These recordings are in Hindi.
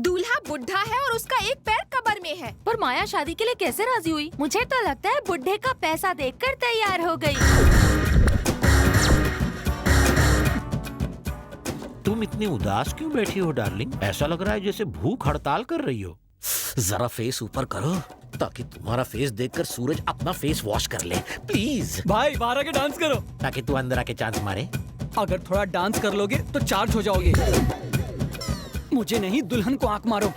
दूल्हा बुढ़ा है और उसका एक पैर कब्र में है। पर माया शादी के लिए कैसे राजी हुई? मुझे तो लगता है बुढ़े का पैसा देखकर तैयार हो गई। तुम इतनी उदास क्यों बैठी हो डार्लिंग? ऐसा लग रहा है जैसे भूख हड़ताल कर रही हो। जरा फेस ऊपर करो ताकि तुम्हारा फेस देखकर सूरज अपना फेस वॉश कर ले, प्लीज। भाई बाहर आके डांस करो। ताकि तू अंदर आके चांस मारे। अगर थोड़ा डांस कर लोगे तो चार्ज हो जाओगे। मुझे नहीं, दुल्हन को आंख मारो।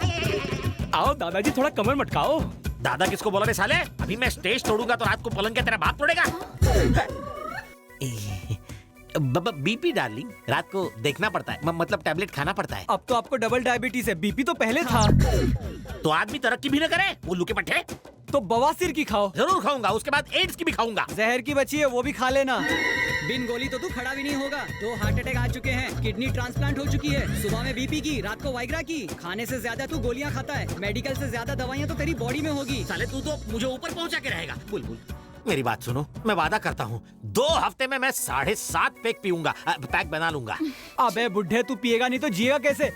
आओ दादाजी, थोड़ा कमर मटकाओ। दादा किसको बोला रे साले? अभी मैं स्टेज तोड़ूंगा तो रात को पलंग के तेरा बाप तोड़ेगा। बीपी डार्लिंग, रात को देखना पड़ता है, मतलब टैबलेट खाना पड़ता है। अब तो आपको डबल डायबिटीज है, बीपी तो पहले था। तो आदमी तरक्की भी न करे, उल्लू के पट्टे। तो बवासीर की खाओ। जरूर खाऊंगा, उसके बाद एड्स की भी खाऊंगा। जहर की बची है, वो भी खा लेना। बिन गोली तो तू खड़ा भी नहीं होगा। 2 हार्ट अटैक आ चुके हैं, किडनी ट्रांसप्लांट हो चुकी है, सुबह में बीपी की, रात को वाइग्रा की। खाने से ज्यादा तू गोलियां खाता है, मेडिकल से ज्यादा दवाइयां तो तेरी बॉडी में होगी। साले तू तो मुझे ऊपर पहुंचा के रहेगा। बुलबुल मेरी बात सुनो, मैं वादा करता हूँ 2 हफ्ते में मैं 7.5 पैक पीऊंगा, पैक बना लूंगा। अबे बुढ़े, तू पिएगा नहीं तो जिएगा कैसे?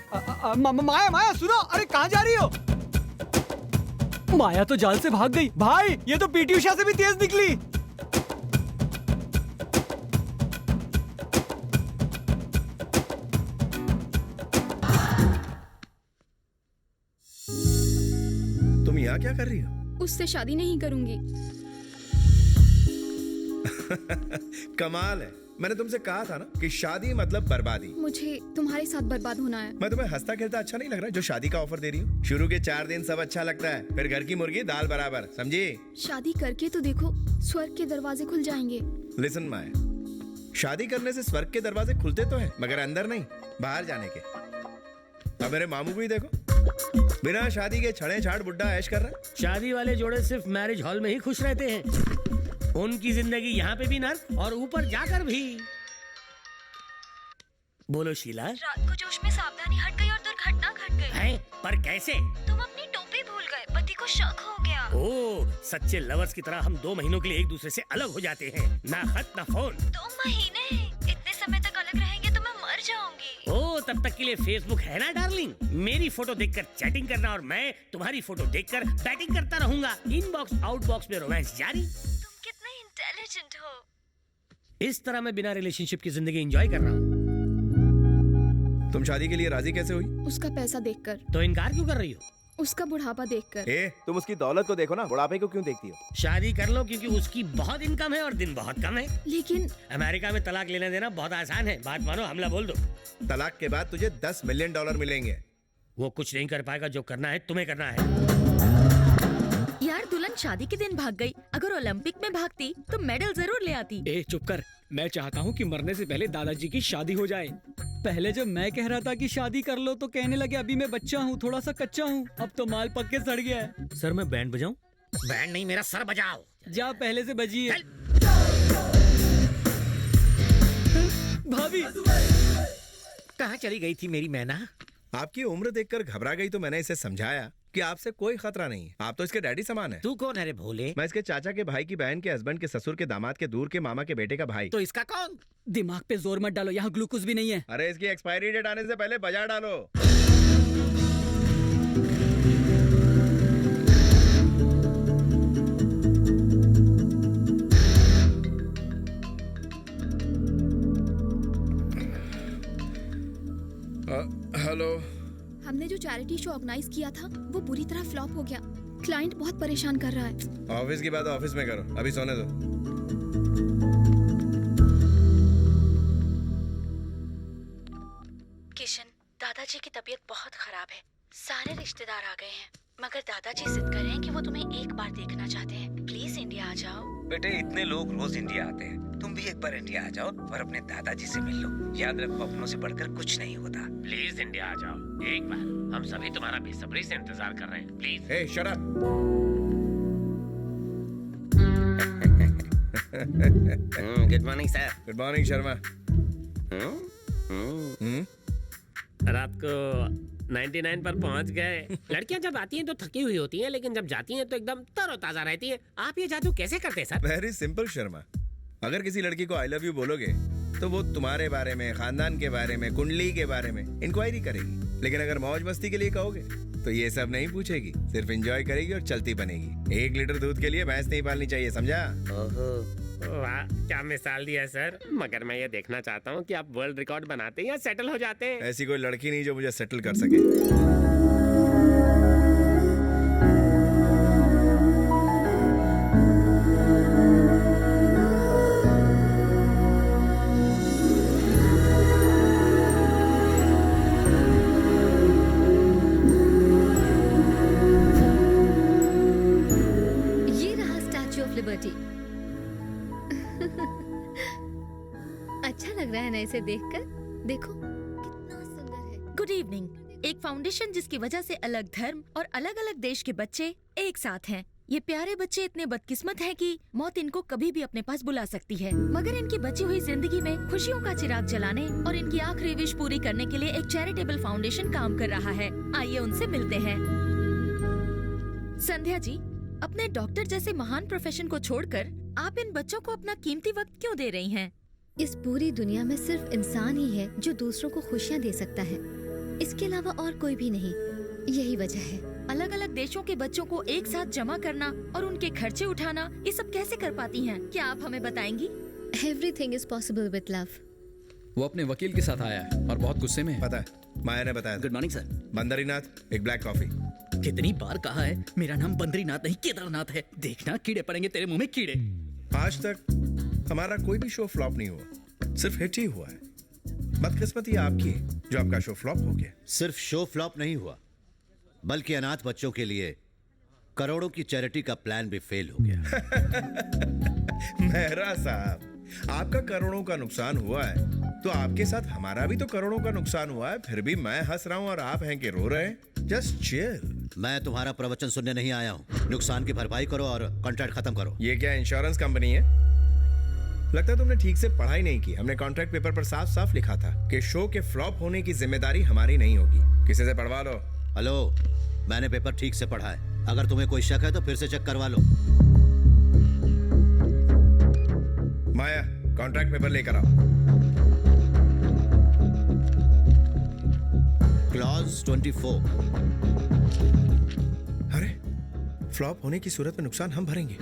माया माया सुनो, अरे कहाँ जा रही हो? माया तो जाल से भाग गई। भाई ये तो पीटी उषा से भी तेज निकली। तुम यहाँ क्या कर रही हो? उससे शादी नहीं करूंगी। कमाल है, मैंने तुमसे कहा था ना कि शादी मतलब बर्बादी। मुझे तुम्हारे साथ बर्बाद होना है। मैं तुम्हें हंसता खेलता अच्छा नहीं लग रहा जो शादी का ऑफर दे रही हूँ? शुरू के 4 दिन सब अच्छा लगता है, फिर घर की मुर्गी दाल बराबर, समझी? शादी करके तो देखो, स्वर्ग के दरवाजे खुल जाएंगे। लिसन माया, शादी करने से स्वर्ग के दरवाजे खुलते तो हैं, मगर अंदर नहीं, बाहर जाने के। अब मेरे मामू को ही देखो, बिना शादी के छड़े छाड़ बुड्ढा ऐश कर रहा है। शादी वाले जोड़े सिर्फ मैरिज हॉल में ही खुश रहते हैं। उनकी जिंदगी यहाँ पे भी नर्क और ऊपर जाकर भी। बोलो शीला। रात को जोश में सावधानी हट गई और दुर्घटना घट गई। है? पर कैसे? तुम अपनी टोपी भूल गए, पति को शक हो गया। ओह, सच्चे लवर्स की तरह हम 2 महीनों के लिए एक दूसरे से अलग हो जाते हैं, ना खत ना फोन। 2 महीने? इतने समय तक अलग रहेंगे तो मैं मर जाऊंगी। ओह, तब तक के लिए फेसबुक है ना डार्लिंग। मेरी फोटो देखकर चैटिंग करना और मैं तुम्हारी फोटो देखकर बैटिंग करता रहूंगा। इनबॉक्स आउटबॉक्स में रोमांस जारी। तुम कितने इंटेलिजेंट हो। इस तरह मैं बिना रिलेशनशिप की जिंदगी एंजॉय कर रहा हूँ। तुम शादी के लिए राजी कैसे हुई? उसका पैसा देखकर। तो इनकार क्यों कर रही हो? उसका बुढ़ापा देखकर। तुम उसकी दौलत को देखो ना, बुढ़ापे को क्यों देखती हो? शादी कर लो क्योंकि उसकी बहुत इनकम है और दिन बहुत कम है। लेकिन अमेरिका में तलाक लेना देना बहुत आसान है। बात मानो, हमला बोल दो। तलाक के बाद तुझे $10 मिलियन मिलेंगे। वो कुछ नहीं कर पाएगा, जो करना है तुम्हें करना है। यार, दुल्हन शादी के दिन भाग गई। अगर ओलंपिक में भागती तो मेडल जरूर ले आती। चुप कर। मैं चाहता हूँ कि मरने से पहले दादाजी की शादी हो जाए। पहले जब मैं कह रहा था कि शादी कर लो तो कहने लगे अभी मैं बच्चा हूँ, थोड़ा सा कच्चा हूँ। अब तो माल पक के सड़ गया है। सर मैं बैंड बजाऊं? बैंड नहीं, मेरा सर बजाओ। जा पहले से बजिए। भाभी कहाँ चली गई थी मेरी मैना? आपकी उम्र देखकर घबरा गई तो मैंने इसे समझाया कि आपसे कोई खतरा नहीं है, आप तो इसके डैडी समान है। तू कौन है रे भोले? मैं इसके चाचा के भाई की बहन के हस्बैंड के ससुर के दामाद के दूर के मामा के बेटे का भाई। तो इसका कौन? दिमाग पे जोर मत डालो, यहाँ ग्लूकोज भी नहीं है। अरे इसकी एक्सपायरी डेट आने से पहले बजा डालो। हेलो। हमने जो चैरिटी शो ऑर्गेनाइज किया था वो पूरी तरह फ्लॉप हो गया। क्लाइंट बहुत परेशान कर रहा है। ऑफिस की बात ऑफिस में करो, अभी सोने दो। किशन, दादाजी की तबीयत बहुत खराब है। सारे रिश्तेदार आ गए हैं, मगर दादाजी जिद कर रहे हैं कि वो तुम्हें एक बार देखना चाहते हैं। प्लीज इंडिया आ जाओ। बेटे, इतने लोग रोज इंडिया आते हैं, तुम भी एक बार इंडिया आ जाओ और अपने दादाजी से मिल लो। याद रखो, अपनों से बढ़कर कुछ नहीं होता। प्लीज इंडिया आ जाओ एक बार। हम सभी तुम्हारा बेसब्री से इंतजार कर रहे हैं। Please. Hey shut up. Good morning sir. Good morning Sharma. रात को 99 पर पहुंच गए। लड़कियां जब आती हैं तो थकी हुई होती हैं, लेकिन जब जाती हैं तो एकदम तरोताजा रहती हैं। आप ये जादू कैसे करते हैं सर? वेरी सिंपल शर्मा, अगर किसी लड़की को आई लव यू बोलोगे तो वो तुम्हारे बारे में, खानदान के बारे में, कुंडली के बारे में इंक्वायरी करेगी। लेकिन अगर मौज मस्ती के लिए कहोगे तो ये सब नहीं पूछेगी, सिर्फ एंजॉय करेगी और चलती बनेगी। 1 लीटर दूध के लिए भैंस नहीं पालनी चाहिए, समझा? वाह, क्या मिसाल दिया सर। मगर मैं ये देखना चाहता हूँ कि आप वर्ल्ड रिकॉर्ड बनाते हैं या सेटल हो जाते हैं। ऐसी कोई लड़की नहीं जो मुझे सेटल कर सके। ये रहा स्टैच्यू ऑफ लिबर्टी। अच्छा लग रहा है ना इसे देखकर? देखो कितना सुंदर है। Good evening. एक फाउंडेशन जिसकी वजह से अलग धर्म और अलग अलग देश के बच्चे एक साथ हैं। ये प्यारे बच्चे इतने बदकिस्मत हैं कि मौत इनको कभी भी अपने पास बुला सकती है, मगर इनकी बची हुई जिंदगी में खुशियों का चिराग जलाने और इनकी आखिरी विश पूरी करने के लिए एक चैरिटेबल फाउंडेशन काम कर रहा है। आइए उनसे मिलते हैं। संध्या जी, अपने डॉक्टर जैसे महान प्रोफेशन को छोड़कर आप इन बच्चों को अपना कीमती वक्त क्यों दे रही हैं? इस पूरी दुनिया में सिर्फ इंसान ही है जो दूसरों को खुशियाँ दे सकता है, इसके अलावा और कोई भी नहीं। यही वजह है। अलग अलग देशों के बच्चों को एक साथ जमा करना और उनके खर्चे उठाना, ये सब कैसे कर पाती हैं? क्या आप हमें बताएंगी? Everything is possible with love. वो अपने वकील के साथ आया है और बहुत गुस्से में है। पता है, माया ने बताया। Good morning sir. बंदरीनाथ, एक ब्लैक कॉफी। कितनी बार कहा है, मेरा नाम बद्रीनाथ नहीं केदारनाथ है। देखना कीड़े पड़ेंगे तेरे मुंह में, कीड़े। आज तक हमारा कोई भी शो फ्लॉप नहीं हुआ, सिर्फ हिट ही हुआ है। बदकिस्मती आपकी है जो आपका शो फ्लॉप हो गया। सिर्फ शो फ्लॉप नहीं हुआ, बल्कि अनाथ बच्चों के लिए करोड़ों की चैरिटी का प्लान भी फेल हो गया। मेहरा साहब, आपका करोड़ों का नुकसान हुआ है तो आपके साथ हमारा भी तो करोड़ों का नुकसान हुआ है, फिर भी मैं हंस रहा हूँ और आप हैं कि रो रहे हैं। Just chill. मैं तुम्हारा प्रवचन सुनने नहीं आया हूँ। नुकसान की भरपाई करो और कॉन्ट्रैक्ट खत्म करो। ये क्या इंश्योरेंस कंपनी है? लगता है तुमने ठीक से पढ़ाई नहीं की। हमने कॉन्ट्रैक्ट पेपर पर साफ साफ लिखा था कि शो के फ्लॉप होने की जिम्मेदारी हमारी नहीं होगी। किसी से पढ़वा लो। हेलो, मैंने पेपर ठीक से पढ़ा है। अगर तुम्हें कोई शक है तो फिर से चेक करवा लो। माया, कॉन्ट्रैक्ट पेपर लेकर आओ। क्लॉज 24। अरे, फ्लॉप होने की सूरत में नुकसान हम भरेंगे।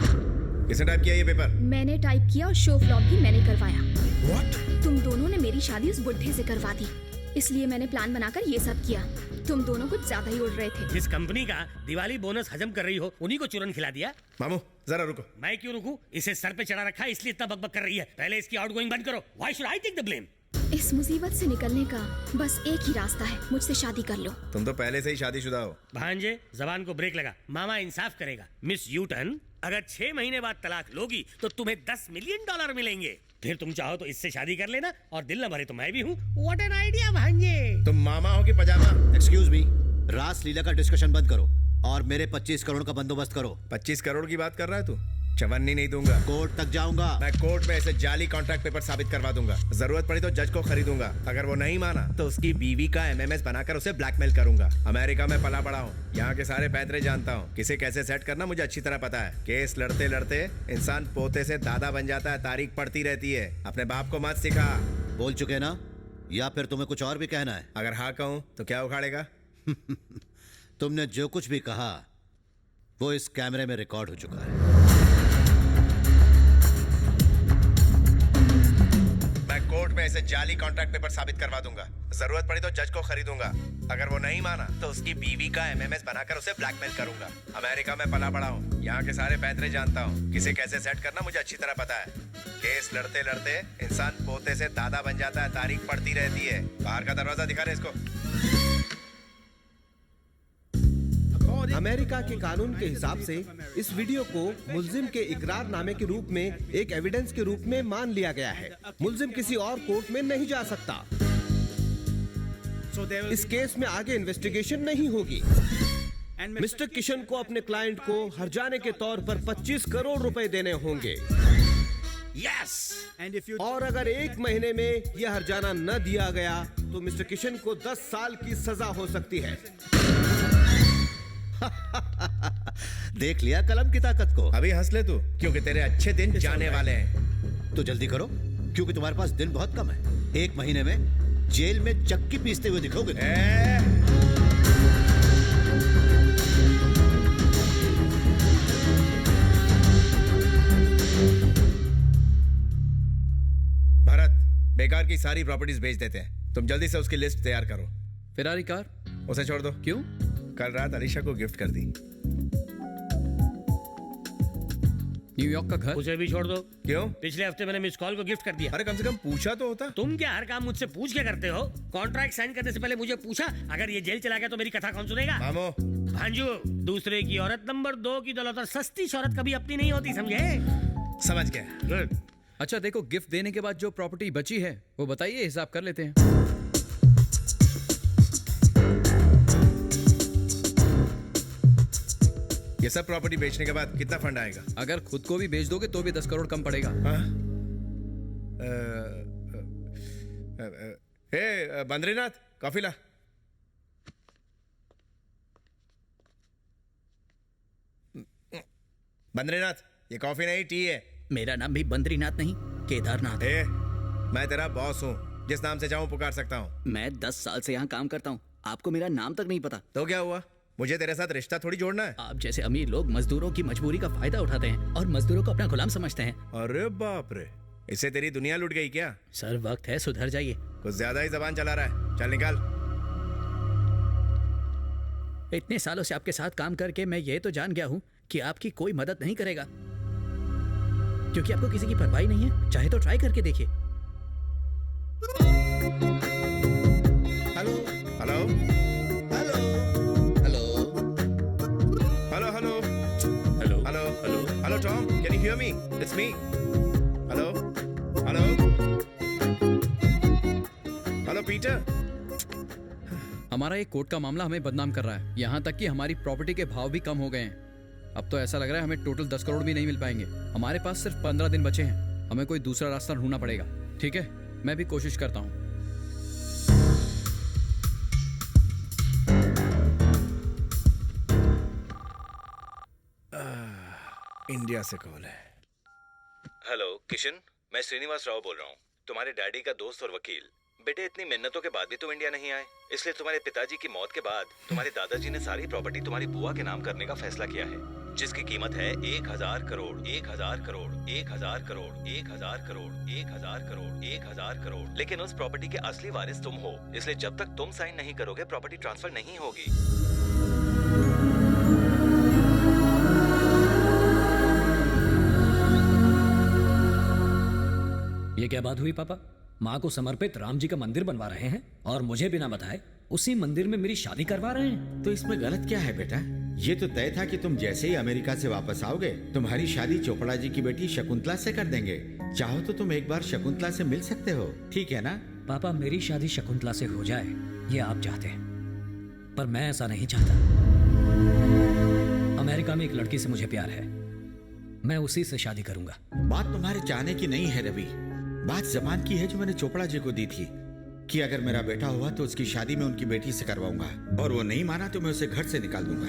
किसने टाइप किया ये पेपर? मैंने टाइप किया और शो फ्लॉप भी मैंने करवाया। What? तुम दोनों ने मेरी शादी उस बुढ़े से करवा दी, इसलिए मैंने प्लान बनाकर ये सब किया। तुम दोनों कुछ ज्यादा ही उड़ रहे थे। जिस कंपनी का दिवाली बोनस हजम कर रही हो उन्हीं को चूरन खिला दिया। मामू जरा रुको। मैं क्यों रुकूं? इसे सर पे चढ़ा रखा है इसलिए इतना बकबक कर रही है। पहले इसकी आउटगोइंग बंद करो। Why should I take the blame? इस मुसीबत से निकलने का बस एक ही रास्ता है, मुझसे शादी कर लो। तुम तो पहले से ही शादीशुदा हो। भांजे, जबान को ब्रेक लगा। मामा इंसाफ करेगा। मिस यूटन, अगर 6 महीने बाद तलाक लोगी तो तुम्हें $10 मिलियन मिलेंगे। फिर तुम चाहो तो इससे शादी कर लेना और दिल न भरे तो मैं भी हूँ। What an idea भांजे। तुम मामा हो कि पजामा? एक्सक्यूज मी, रास लीला का डिस्कशन बंद करो और मेरे 25 करोड़ का बंदोबस्त करो। 25 करोड़ की बात कर रहा है तू? चवन्नी नहीं दूंगा। कोर्ट तक जाऊंगा। मैं कोर्ट में ऐसे जाली कॉन्ट्रैक्ट पेपर साबित करवा दूंगा। जरूरत पड़ी तो जज को खरीदूंगा। अगर वो नहीं माना तो उसकी बीवी का MMS बनाकर उसे ब्लैकमेल करूंगा। अमेरिका में पला बड़ा हूँ, यहाँ के सारे पैतरे जानता हूँ। किसे कैसे सेट करना मुझे अच्छी तरह पता है। केस लड़ते लड़ते इंसान पोते से दादा बन जाता है, तारीख पड़ती रहती है। अपने बाप को मत सिखा। बोल चुके ना, या फिर तुम्हें कुछ और भी कहना है? अगर हाँ कहूँ तो क्या उखाड़ेगा? तुमने जो कुछ भी कहा वो इस कैमरे में रिकॉर्ड हो चुका है। मैं कोर्ट में ऐसे जाली कॉन्ट्रैक्ट पेपर साबित करवा दूंगा। जरूरत पड़ी तो जज को खरीदूंगा। अगर वो नहीं माना तो उसकी बीवी का MMS बनाकर उसे ब्लैकमेल करूंगा। अमेरिका में पला बड़ा हूँ, यहाँ के सारे पैतरे जानता हूँ। किसे कैसे सेट करना मुझे अच्छी तरह पता है। केस लड़ते लड़ते इंसान पोते से दादा बन जाता है, तारीख पड़ती रहती है। बाहर का दरवाजा दिखा रहे इसको। अमेरिका के कानून के हिसाब से इस वीडियो को मुल्जिम के इकरारनामे के रूप में एक एविडेंस के रूप में मान लिया गया है। मुल्जिम किसी और कोर्ट में नहीं जा सकता। इस केस में आगे इन्वेस्टिगेशन नहीं होगी। मिस्टर किशन को अपने क्लाइंट को हर्जाने के तौर पर 25 करोड़ रुपए देने होंगे। यस। और अगर 1 महीने में यह हर्जाना न दिया गया तो मिस्टर किशन को 10 साल की सजा हो सकती है। देख लिया कलम की ताकत को। अभी हंस ले तू, क्योंकि तेरे अच्छे दिन जाने वाले हैं। तो जल्दी करो, क्योंकि तुम्हारे पास दिन बहुत कम है। 1 महीने में जेल में चक्की पीसते हुए दिखोगे तुम। भरत, बेकार की सारी प्रॉपर्टीज बेच देते हैं। तुम जल्दी से उसकी लिस्ट तैयार करो। Ferrari car? उसे छोड़ दो। क्यों? कल रात अलीशा को गिफ्ट कर दी। न्यूयॉर्क का घर? उसे भी छोड़ दो। क्यों? पिछले हफ्ते मैंने मिस कॉल को गिफ्ट कर दिया। अरे कम से कम पूछा तो होता। तुम क्या हर काम मुझसे पूछ के करते हो? कॉन्ट्रैक्ट साइन करने से पहले मुझे पूछा? अगर ये जेल चला गया तो मेरी कथा कौन सुनेगा? मामो, भांजू, दूसरे की औरत नंबर 2 की दौलत और सस्ती शौहरत कभी अपनी नहीं होती, समझे? समझ गया। गुड। अच्छा देखो, गिफ्ट देने के बाद जो प्रॉपर्टी बची है वो बताइए, हिसाब कर लेते हैं। ये सब प्रॉपर्टी बेचने के बाद कितना फंड आएगा? अगर खुद को भी बेच दोगे तो भी 10 करोड़ कम पड़ेगा। बद्रीनाथ, कॉफी ला। बद्रीनाथ, ये कॉफी नहीं टी है। मेरा नाम भी बद्रीनाथ नहीं, केदारनाथ है। मैं तेरा बॉस हूँ, जिस नाम से चाहूँ पुकार सकता हूँ। मैं 10 साल से यहाँ काम करता हूँ, आपको मेरा नाम तक नहीं पता। तो क्या हुआ? मुझे तेरे साथ रिश्ता थोड़ी जोड़ना है। आप जैसे अमीर लोग मजदूरों की मजबूरी का फायदा उठाते हैं और मजदूरों को अपना गुलाम समझते हैं। अरे बाप रे, इससे तेरी दुनिया लुट गई क्या? सर वक्त है, सुधर जाइए। कुछ ज्यादा ही जबान चला रहा है, चल निकाल। इतने सालों से आपके साथ काम करके मैं ये तो जान गया हूँ कि आपकी कोई मदद नहीं करेगा, क्योंकि आपको किसी की परवाह नहीं है। चाहे तो ट्राई करके देखिए। Hello hello hello hello hello hello hello hello hello hello Tom, can you hear me? It's me. Hello hello hello Peter. हमारा एक कोर्ट का मामला हमें बदनाम कर रहा है, यहाँ तक कि हमारी प्रॉपर्टी के भाव भी कम हो गए हैं। अब तो ऐसा लग रहा है हमें टोटल 10 करोड़ भी नहीं मिल पाएंगे। हमारे पास सिर्फ 15 दिन बचे हैं, हमें कोई दूसरा रास्ता ढूंढना पड़ेगा। ठीक है, मैं भी कोशिश करता हूँ। इंडिया से कॉल है। हेलो किशन, मैं श्रीनिवास राव बोल रहा हूँ, तुम्हारे डैडी का दोस्त और वकील। बेटे, इतनी मिन्नतों के बाद भी तुम इंडिया नहीं आए, इसलिए तुम्हारे पिताजी की मौत के बाद तुम्हारे दादाजी ने सारी प्रॉपर्टी तुम्हारी बुआ के नाम करने का फैसला किया है, जिसकी कीमत है 1000 करोड़, 1000 करोड़, 1000 करोड़, 1000 करोड़, 1000 करोड़, 1000 करोड़। लेकिन उस प्रॉपर्टी के असली वारिस तुम हो, इसलिए जब तक तुम साइन नहीं करोगे प्रॉपर्टी ट्रांसफर नहीं होगी। ये क्या बात हुई पापा? माँ को समर्पित राम जी का मंदिर बनवा रहे हैं और मुझे बिना बताए उसी मंदिर में मेरी शादी करवा रहे हैं। तो इसमें गलत क्या है बेटा? ये तो तय था कि तुम जैसे ही अमेरिका से वापस आओगे तुम्हारी शादी चोपड़ा जी की बेटी शकुंतला से कर देंगे। चाहो तो तुम एक बार शकुंतला से मिल सकते हो, ठीक है ना? पापा, मेरी शादी शकुंतला से हो जाए ये आप चाहते हैं, पर मैं ऐसा नहीं चाहता। अमेरिका में एक लड़की से मुझे प्यार है, मैं उसी से शादी करूंगा। बात तुम्हारे चाहने की नहीं है रवि, बात जबान की है जो मैंने चोपड़ा जी को दी थी कि अगर मेरा बेटा हुआ तो उसकी शादी मैं उनकी बेटी से करवाऊंगा, और वो नहीं माना तो मैं उसे घर से निकाल दूंगा।